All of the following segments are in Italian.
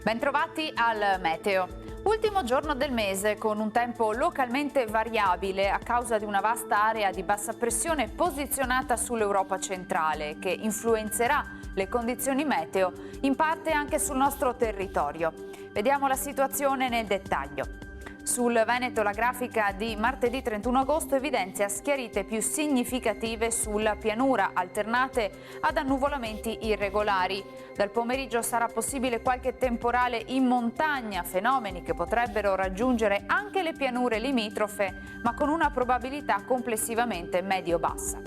Bentrovati al meteo. Ultimo giorno del mese con un tempo localmente variabile a causa di una vasta area di bassa pressione posizionata sull'Europa centrale che influenzerà le condizioni meteo in parte anche sul nostro territorio. Vediamo la situazione nel dettaglio. Sul Veneto la grafica di martedì 31 agosto evidenzia schiarite più significative sulla pianura, alternate ad annuvolamenti irregolari. Dal pomeriggio sarà possibile qualche temporale in montagna, fenomeni che potrebbero raggiungere anche le pianure limitrofe, ma con una probabilità complessivamente medio-bassa.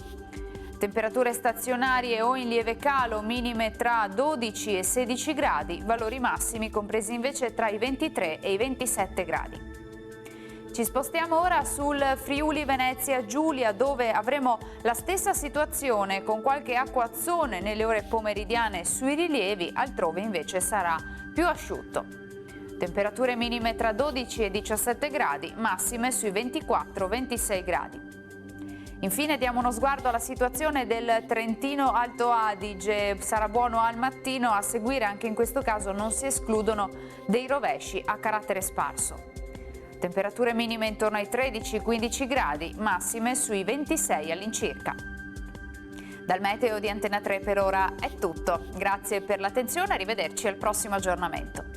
Temperature stazionarie o in lieve calo, minime tra 12 e 16 gradi, valori massimi compresi invece tra i 23 e i 27 gradi. Ci spostiamo ora sul Friuli Venezia Giulia, dove avremo la stessa situazione con qualche acquazzone nelle ore pomeridiane sui rilievi, altrove invece sarà più asciutto. Temperature minime tra 12 e 17 gradi, massime sui 24-26 gradi. Infine diamo uno sguardo alla situazione del Trentino Alto Adige. Sarà buono al mattino, a seguire anche in questo caso non si escludono dei rovesci a carattere sparso. Temperature minime intorno ai 13-15 gradi, massime sui 26 all'incirca. Dal meteo di Antena 3 per ora è tutto. Grazie per l'attenzione, arrivederci al prossimo aggiornamento.